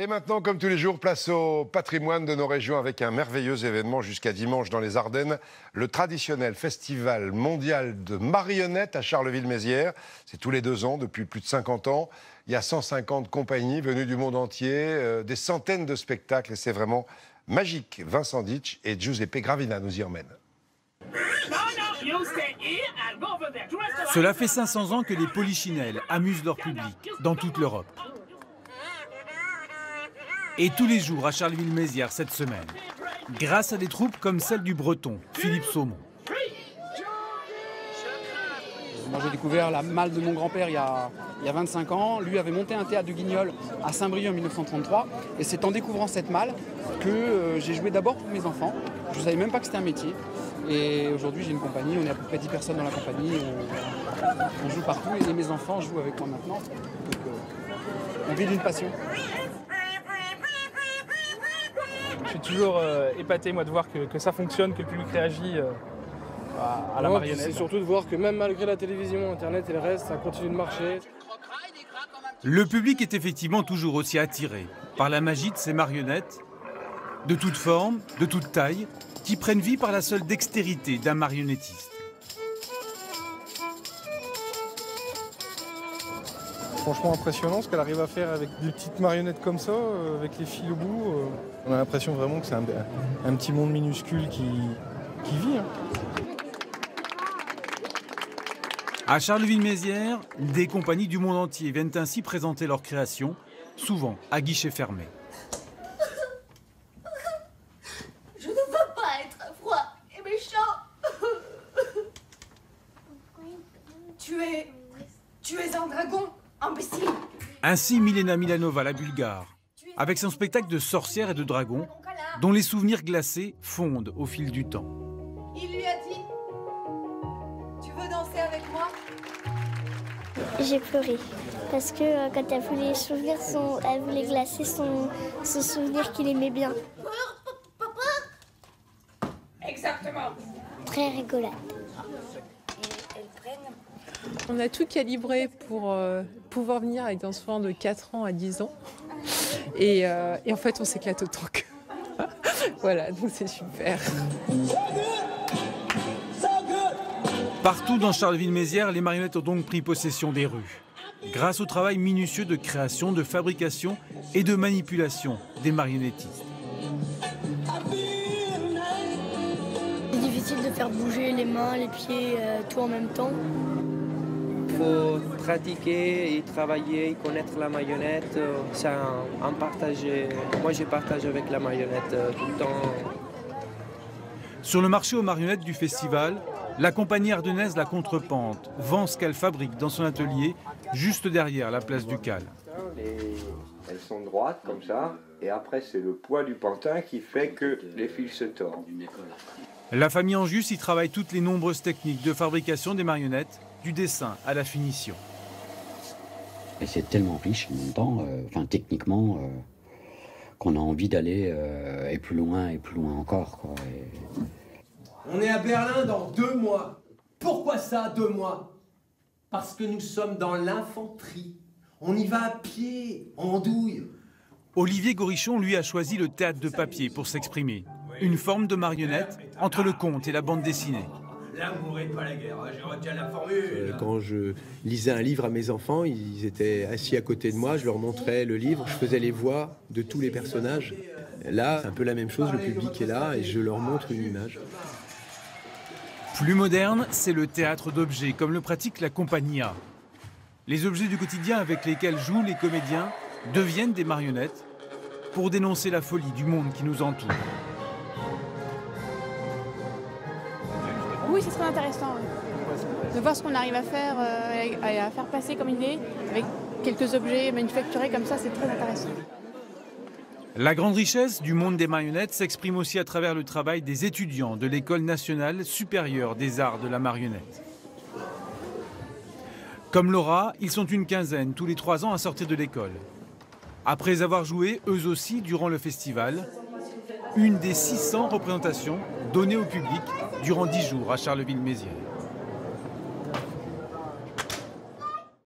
Et maintenant, comme tous les jours, place au patrimoine de nos régions avec un merveilleux événement jusqu'à dimanche dans les Ardennes. Le traditionnel festival mondial de marionnettes à Charleville-Mézières. C'est tous les 2 ans, depuis plus de 50 ans. Il y a 150 compagnies venues du monde entier, des centaines de spectacles et c'est vraiment magique. Vincent Ditch et Giuseppe Gravina nous y emmènent. Cela fait 500 ans que les polichinelles amusent leur public dans toute l'Europe. Et tous les jours à Charleville-Mézières cette semaine, grâce à des troupes comme celle du Breton, Philippe Saumon. Moi j'ai découvert la malle de mon grand-père il y a 25 ans. Lui avait monté un théâtre de Guignol à Saint-Brieuc en 1933. Et c'est en découvrant cette malle que j'ai joué d'abord pour mes enfants. Je ne savais même pas que c'était un métier. Et aujourd'hui j'ai une compagnie, on est à peu près 10 personnes dans la compagnie. On joue partout et mes enfants jouent avec moi maintenant. Donc on vit d'une passion. Je suis toujours épaté moi de voir que ça fonctionne, que le public réagit à la marionnette. C'est surtout de voir que même malgré la télévision, Internet et le reste, ça continue de marcher. Le public est effectivement toujours aussi attiré par la magie de ces marionnettes, de toute forme, de toute taille, qui prennent vie par la seule dextérité d'un marionnettiste. Franchement impressionnant ce qu'elle arrive à faire avec des petites marionnettes comme ça, avec les fils au bout. On a l'impression vraiment que c'est un petit monde minuscule qui vit. À Charleville-Mézières, des compagnies du monde entier viennent ainsi présenter leurs créations, souvent à guichet fermé. Je ne veux pas être froid et méchant. Tu es un dragon, imbécile. Ainsi Milena Milanova, la Bulgare, avec son spectacle de sorcières et de dragons, dont les souvenirs glacés fondent au fil du temps. Il lui a dit, tu veux danser avec moi? J'ai pleuré parce que quand elle voulait glacer son souvenir qu'il aimait bien. Exactement. Très rigolote. On a tout calibré pour pouvoir venir avec des enfants de 4 ans à 10 ans. Et en fait, on s'éclate autant que... Voilà, donc c'est super. Partout dans Charleville-Mézières, les marionnettes ont donc pris possession des rues, grâce au travail minutieux de création, de fabrication et de manipulation des marionnettistes. C'est difficile de faire bouger les mains, les pieds, tout en même temps. Il faut pratiquer et travailler, connaître la marionnette, c'est un partager. Moi, je partage avec la marionnette tout le temps. Sur le marché aux marionnettes du festival, la compagnie ardennaise La Contrepente vend ce qu'elle fabrique dans son atelier, juste derrière la place du Cal. Elles sont droites comme ça, et après c'est le poids du pantin qui fait que les fils se tordent. La famille Anjus y travaille toutes les nombreuses techniques de fabrication des marionnettes, du dessin à la finition. Et c'est tellement riche en même temps, techniquement, qu'on a envie d'aller et plus loin encore, quoi. On est à Berlin dans 2 mois. Pourquoi ça, 2 mois? Parce que nous sommes dans l'infanterie. On y va à pied, en douille. Olivier Gorichon, lui, a choisi le théâtre de papier pour s'exprimer. Une forme de marionnette entre le conte et la bande dessinée. L'amour et pas la guerre, je retiens la formule. Quand je lisais un livre à mes enfants, ils étaient assis à côté de moi, je leur montrais le livre, je faisais les voix de tous les personnages. Là, c'est un peu la même chose, le public est là et je leur montre une image. Plus moderne, c'est le théâtre d'objets, comme le pratique la compagnie A. Les objets du quotidien avec lesquels jouent les comédiens deviennent des marionnettes pour dénoncer la folie du monde qui nous entoure. Oui, c'est très intéressant de voir ce qu'on arrive à faire passer comme idée avec quelques objets manufacturés comme ça, c'est très intéressant. La grande richesse du monde des marionnettes s'exprime aussi à travers le travail des étudiants de l'École nationale supérieure des arts de la marionnette. Comme Laura, ils sont une quinzaine tous les 3 ans à sortir de l'école. Après avoir joué, eux aussi, durant le festival, une des 600 représentations données au public durant 10 jours à Charleville-Mézières.